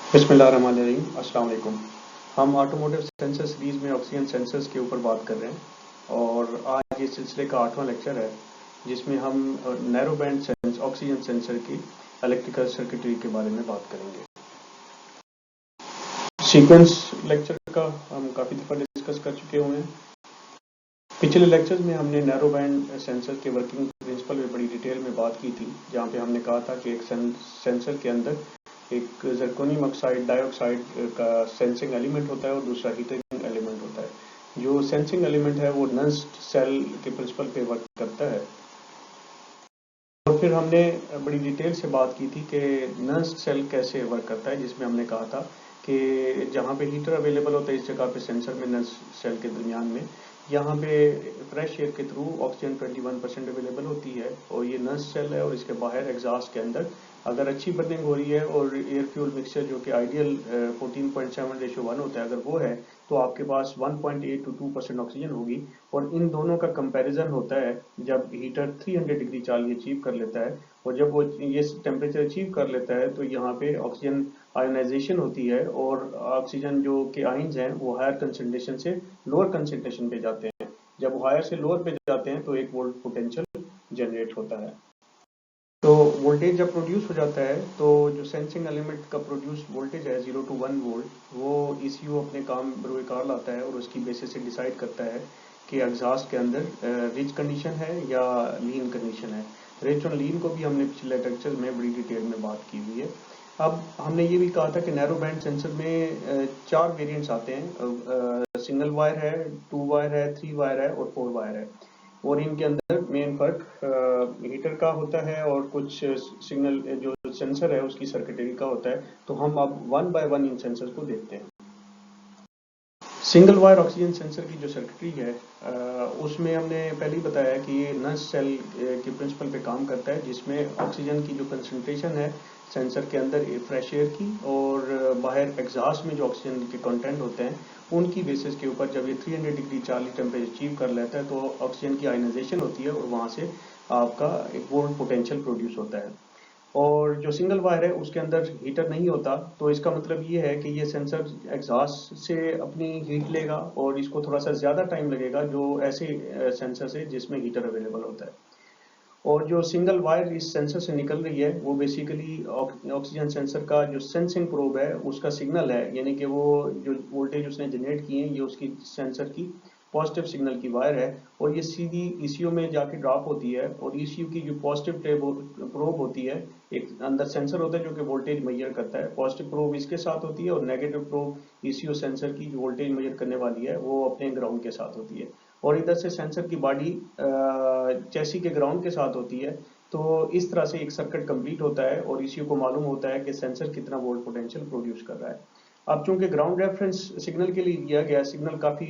बिस्मिल्लाहिर्रहमानिर्रहीम, अस्सलाम वालेकुम। हम ऑटोमोटिव सेंसर सीरीज़ में ऑक्सीजन सेंसर्स के ऊपर बात कर रहे हैं और आज ये सिलसिले का 8वां लेक्चर है जिसमें हम नैरो बैंड ऑक्सीजन सेंसर की इलेक्ट्रिकल सर्किटरी के बारे में बात करेंगे। सीक्वेंस लेक्चर का हम काफ़ी दफ़ा डिस्कस कर चुके हुए हैं। पिछले लेक्चर्स में हमने नैरो बैंड सेंसर के वर्किंग प्रिंसिपल में बड़ी डिटेल में बात की थी, जहाँ पे हमने कहा था कि एक सेंसर के अंदर एक जर्कोनियम ऑक्साइड डाइऑक्साइड का सेंसिंग एलिमेंट होता है और दूसरा हीटिंग एलिमेंट होता है। जो सेंसिंग एलिमेंट है वो नस्ट सेल के प्रिंसिपल पे वर्क करता है। और फिर हमने बड़ी डिटेल से बात की थी कि नस्ट सेल कैसे वर्क करता है, जिसमें हमने कहा था कि जहाँ पे हीटर अवेलेबल होता है इस जगह पे सेंसर में नस्ट सेल के दरमियान में यहाँ पे फ्रेश एयर के थ्रू ऑक्सीजन 21% अवेलेबल होती है और ये नस्ट सेल है और इसके बाहर एग्जॉस्ट के अंदर अगर अच्छी बर्निंग हो रही है और एयर फ्यूल मिक्सचर जो कि आइडियल 14.7:1 होता है अगर वो है तो आपके पास 1.8 to 2% ऑक्सीजन होगी। और इन दोनों का कंपैरिजन होता है जब हीटर 300 डिग्री चार्ज अचीव कर लेता है और जब वो ये टेम्परेचर अचीव कर लेता है तो यहाँ पे ऑक्सीजन आयोनाइजेशन होती है और ऑक्सीजन जो के आयंस हैं वो हायर कंसंट्रेशन से लोअर कंसंट्रेशन पे जाते हैं। जब वो हायर से लोअर पे जाते हैं तो एक वोल्ट पोटेंशियल जनरेट होता है। तो वोल्टेज जब प्रोड्यूस हो जाता है तो जो सेंसिंग एलिमेंट का प्रोड्यूस वोल्टेज है 0 to 1 वोल्ट वो ईसीयू अपने काम बरोकार लाता है और उसकी बेसिस से डिसाइड करता है कि एग्जॉस्ट के अंदर रिच कंडीशन है या लीन कंडीशन है। रिच और लीन को भी हमने पिछले लेक्चर में बड़ी डिटेल में बात की हुई है। अब हमने ये भी कहा था कि नैरो बैंड सेंसर में 4 वेरिएंट्स आते हैं, सिंगल वायर है, 2 वायर है, 3 वायर है और 4 वायर है। और इनके अंदर मेन फर्क हीटर का होता है और कुछ सिग्नल जो सेंसर है उसकी सर्किटरी का होता है। तो हम अब one by one in sensor को देखते हैं। सिंगल वायर ऑक्सीजन सेंसर की जो सर्किटरी है उसमें हमने पहले ही बताया कि ये नस्ट सेल के प्रिंसिपल पे काम करता है, जिसमें ऑक्सीजन की जो कंसंट्रेशन है सेंसर के अंदर फ्रेश एयर की और बाहर एग्जॉस्ट में जो ऑक्सीजन के कंटेंट होते हैं उनकी बेसिस के ऊपर जब ये 300 डिग्री चार्ली टेम्परेचर अचीव कर लेता है तो ऑक्सीजन की आयनाइजेशन होती है और वहाँ से आपका एक वोल्ट पोटेंशियल प्रोड्यूस होता है। और जो सिंगल वायर है उसके अंदर हीटर नहीं होता, तो इसका मतलब ये है कि ये सेंसर एग्जॉस्ट से अपनी हीट लेगा और इसको थोड़ा सा ज़्यादा टाइम लगेगा जो ऐसे सेंसर से जिसमें हीटर अवेलेबल होता है। और जो सिंगल वायर इस सेंसर से निकल रही है वो बेसिकली ऑक्सीजन सेंसर का जो सेंसिंग प्रोब है उसका सिग्नल है, यानी कि वो जो वोल्टेज उसने जनरेट किए हैं ये उसकी सेंसर की पॉजिटिव सिग्नल की वायर है और ये सीधी ईसीयू में जाके ड्रॉप होती है और ईसीयू की जो पॉजिटिव प्रोब होती है, एक अंदर सेंसर होता है जो कि वोल्टेज मेजर करता है, पॉजिटिव प्रोब इसके साथ होती है और नेगेटिव प्रोब ईसीयू सेंसर की जो वोल्टेज मेजर करने वाली है वो अपने ग्राउंड के साथ होती है और इधर से सेंसर की बॉडी चेसी के ग्राउंड के साथ होती है। तो इस तरह से एक सर्किट कंप्लीट होता है और इसी को मालूम होता है कि सेंसर कितना वोल्ट पोटेंशियल प्रोड्यूस कर रहा है। अब चूंकि ग्राउंड रेफरेंस सिग्नल के लिए दिया गया सिग्नल काफ़ी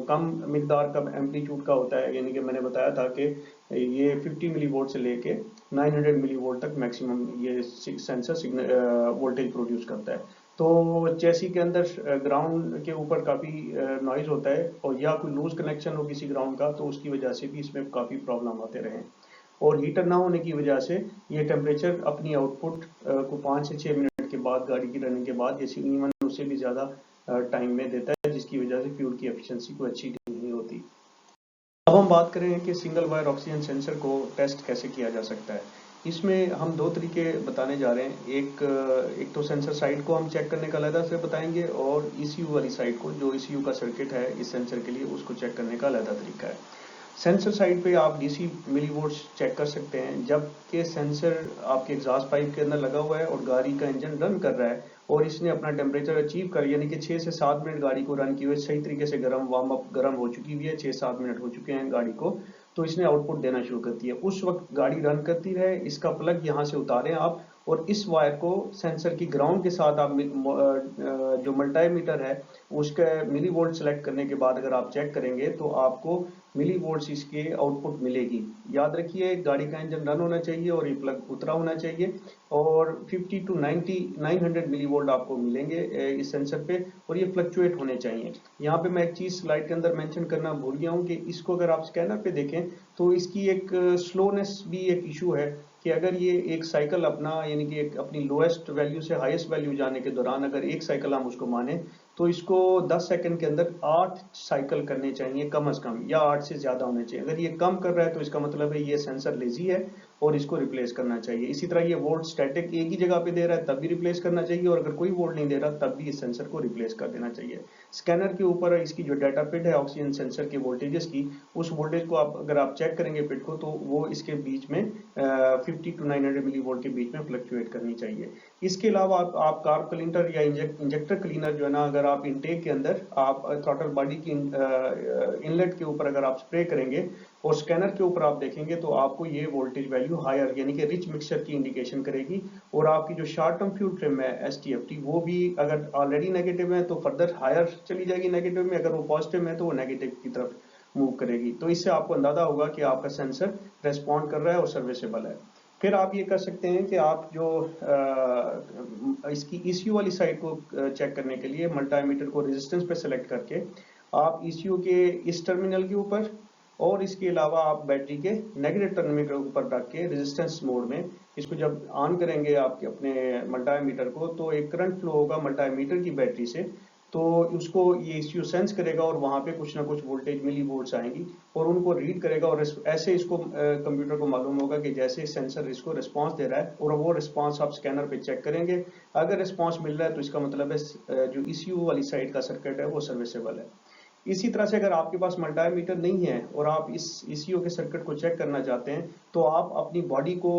कम मिकदार का एम्पलीट्यूड का होता है, यानी कि मैंने बताया था कि ये 50 मिली वोल्ट से लेके 900 मिली वोल्ट तक मैक्सिमम ये सेंसर सिग्नल वोल्टेज प्रोड्यूस करता है। तो चेसी के अंदर ग्राउंड के ऊपर काफ़ी नॉइज होता है और या कोई लूज कनेक्शन हो किसी ग्राउंड का तो उसकी वजह से भी इसमें काफ़ी प्रॉब्लम आते रहे और हीटर ना होने की वजह से ये टेम्परेचर अपनी आउटपुट को 5 से 6 मिनट के बाद गाड़ी की रनिंग के बाद जैसे इवन उससे भी ज़्यादा टाइम में देता है, जिसकी वजह से फ्यूल की एफिशिएंसी को अच्छी नहीं होती। अब हम बात करें कि सिंगल वायर ऑक्सीजन सेंसर को टेस्ट कैसे किया जा सकता है। इसमें हम दो तरीके बताने जा रहे हैं, एक तो सेंसर साइड को हम चेक करने का अलग से बताएंगे और ईसीयू वाली साइड को, जो ईसीयू का सर्किट है इस सेंसर के लिए उसको चेक करने का अलग तरीका है। सेंसर साइड पे आप डीसी मिलीवोल्ट्स चेक कर सकते हैं जबकि सेंसर आपके एग्जॉस्ट पाइप के अंदर लगा हुआ है और गाड़ी का इंजन रन कर रहा है और इसने अपना टेम्परेचर अचीव कर, यानी कि 6 से 7 मिनट गाड़ी को रन किए हुए सही तरीके से गर्म वार्म अप गर्म हो चुकी हुई है, 6-7 मिनट हो चुके हैं गाड़ी को, तो इसने आउटपुट देना शुरू करती है। उस वक्त गाड़ी रन करती रहे, इसका प्लग यहाँ से उतारें आप और इस वायर को सेंसर की ग्राउंड के साथ आप जो मल्टीमीटर है उसके मिली वोल्ट सेलेक्ट करने के बाद अगर आप चेक करेंगे तो आपको मिली वोल्ट्स इसके आउटपुट मिलेगी। याद रखिए गाड़ी का इंजन रन होना चाहिए और ये प्लग उतरा होना चाहिए और 50 to 90 900 मिली वोल्ट आपको मिलेंगे इस सेंसर पे और ये फ्लक्चुएट होने चाहिए। यहाँ पे मैं एक चीज स्लाइड के अंदर मेंशन करना भूल गया हूँ कि इसको अगर आप स्कैनर पे देखें तो इसकी एक स्लोनेस भी एक इशू है कि अगर ये एक साइकिल अपना यानी कि एक अपनी लोएस्ट वैल्यू से हाईएस्ट वैल्यू जाने के दौरान अगर एक साइकिल हम उसको माने तो इसको 10 सेकंड के अंदर 8 साइकिल करने चाहिए कम से कम, या 8 से ज्यादा होने चाहिए। अगर ये कम कर रहा है तो इसका मतलब है ये सेंसर लेजी है और इसको रिप्लेस करना चाहिए। इसी तरह ये वोल्ट स्टैटिक एक ही जगह पे दे रहा है तब भी रिप्लेस करना चाहिए, और अगर कोई वोल्ट नहीं दे रहा तब भी इस सेंसर को रिप्लेस कर देना चाहिए। स्कैनर के ऊपर इसकी जो डाटा पिड है ऑक्सीजन सेंसर के वोल्टेजेस की, उस वोल्टेज को अगर आप चेक करेंगे पिड को, तो वो इसके बीच में 50 टू 900 मिली वोल्ट के बीच में फ्लक्चुएट करनी चाहिए। इसके अलावा आप कार्ब क्लीनर या इंजेक्टर क्लीनर जो है ना, अगर आप इनटेक के अंदर आप थ्रॉटल बॉडी की इनलेट के ऊपर अगर आप स्प्रे करेंगे और स्कैनर के ऊपर आप देखेंगे तो आपको ये वोल्टेज वैल्यू हायर यानी कि रिच मिक्सचर की इंडिकेशन करेगी। और आपकी जो शॉर्ट टर्म फ्यूल ट्रिम है STFT, वो भी अगर ऑलरेडी नेगेटिव है तो फर्दर हायर चली जाएगी नेगेटिव में, अगर वो पॉजिटिव है तो वो नेगेटिव की तरफ मूव करेगी। तो इससे आपको अंदाजा होगा कि आपका सेंसर रेस्पॉन्ड कर रहा है और सर्विसेबल है। फिर आप ये कर सकते हैं कि आप जो इसकी ECU वाली साइड को चेक करने के लिए मल्टीमीटर को रेजिस्टेंस पे सेलेक्ट करके आप ECU के इस टर्मिनल के ऊपर और इसके अलावा आप बैटरी के नेगेटिव टर्मिनल के ऊपर रख के रेजिस्टेंस मोड में इसको जब ऑन करेंगे आपके अपने मल्टीमीटर को, तो एक करंट फ्लो होगा मल्टीमीटर की बैटरी से, तो उसको ये ECU सेंस करेगा और वहां पे कुछ ना कुछ वोल्टेज मिली वोल्ट्स आएंगी और उनको रीड करेगा। और ऐसे इसको कंप्यूटर को मालूम होगा कि जैसे सेंसर इसको रिस्पांस दे रहा है, और वो रिस्पांस आप स्कैनर पे चेक करेंगे। अगर रिस्पांस मिल रहा है तो इसका मतलब है जो ECU वाली साइड का सर्किट है वो सर्विसेबल है। इसी तरह से अगर आपके पास मल्टीमीटर नहीं है और आप इस ECU के सर्किट को चेक करना चाहते हैं, तो आप अपनी बॉडी को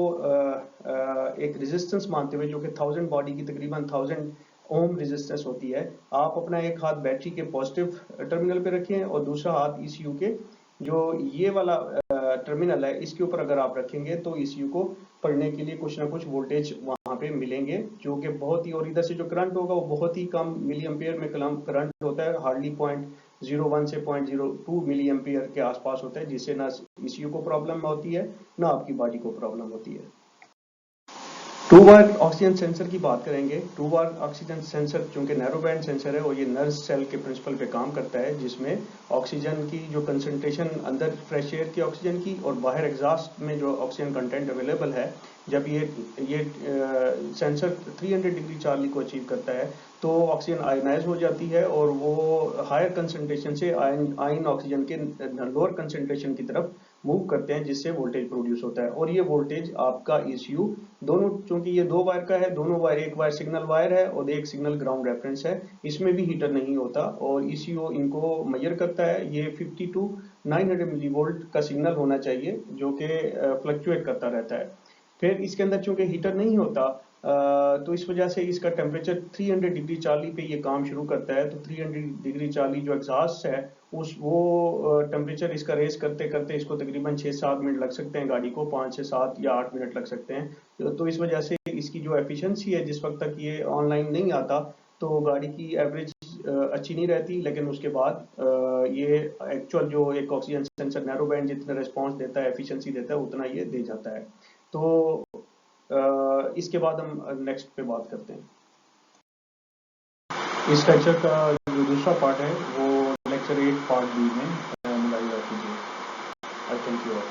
एक रेजिस्टेंस मानते हुए, जो कि 1000 बॉडी की तकरीबन 1000 ओम रेजिस्टेंस होती है, आप अपना एक हाथ बैटरी के पॉजिटिव टर्मिनल पे रखें और दूसरा हाथ ECU के जो ये वाला टर्मिनल है इसके ऊपर अगर आप रखेंगे तो ECU को पढ़ने के लिए कुछ ना कुछ वोल्टेज वहां पे मिलेंगे, जो कि बहुत ही, और इधर से जो करंट होगा वो बहुत ही कम मिली एम्पियर में करंट होता है, हार्डली 0.01 से 0.02 मिली एम्पियर के आसपास होता है, जिससे ना ECU को प्रॉब्लम होती है ना आपकी बॉडी को प्रॉब्लम होती है। टू वायर ऑक्सीजन सेंसर की बात करेंगे। टू वायर ऑक्सीजन सेंसर चूंकि नैरो बैंड सेंसर है और ये नर्स सेल के प्रिंसिपल पे काम करता है, जिसमें ऑक्सीजन की जो कंसंट्रेशन अंदर फ्रेश एयर की ऑक्सीजन की और बाहर एग्जॉस्ट में जो ऑक्सीजन कंटेंट अवेलेबल है, जब ये सेंसर 300 डिग्री चार्ली को अचीव करता है तो ऑक्सीजन आयनाइज हो जाती है और वो हायर कंसंट्रेशन से आयन ऑक्सीजन के लोअर कंसंट्रेशन की तरफ मूव करते हैं, जिससे वोल्टेज प्रोड्यूस होता है। और ये वोल्टेज आपका ECU दोनों, चूंकि ये दो वायर का है, दोनों वायर, एक वायर सिग्नल वायर है और एक सिग्नल ग्राउंड रेफरेंस है, इसमें भी हीटर नहीं होता और ECU इनको मेजर करता है। ये 50 टू 900 मिली वोल्ट का सिग्नल होना चाहिए जो कि फ्लक्चुएट करता रहता है। फिर इसके अंदर चूंकि हीटर नहीं होता तो इस वजह से इसका टेम्परेचर 300 डिग्री चार्ली पे ये काम शुरू करता है। तो 300 डिग्री चार्ली जो एग्जॉस्ट है वो टेम्परेचर इसका रेस करते करते इसको तकरीबन 6-7 मिनट लग सकते हैं, गाड़ी को 5 से 7 या 8 मिनट लग सकते हैं। तो इस वजह से इसकी जो एफिशिएंसी है, जिस वक्त तक ये ऑनलाइन नहीं आता तो गाड़ी की एवरेज अच्छी नहीं रहती, लेकिन उसके बाद ये एक्चुअल जो एक ऑक्सीजन सेंसर नैरो बैंड जितना रिस्पॉन्स देता है, एफिशिएंसी देता है, उतना ये दे जाता है। तो इसके बाद हम नेक्स्ट पे बात करते हैं। इस लेक्चर का जो दूसरा पार्ट है वो लेक्चर 8 पार्ट बी में मिलाई जा कीजिए। आई थैंक यू ऑल।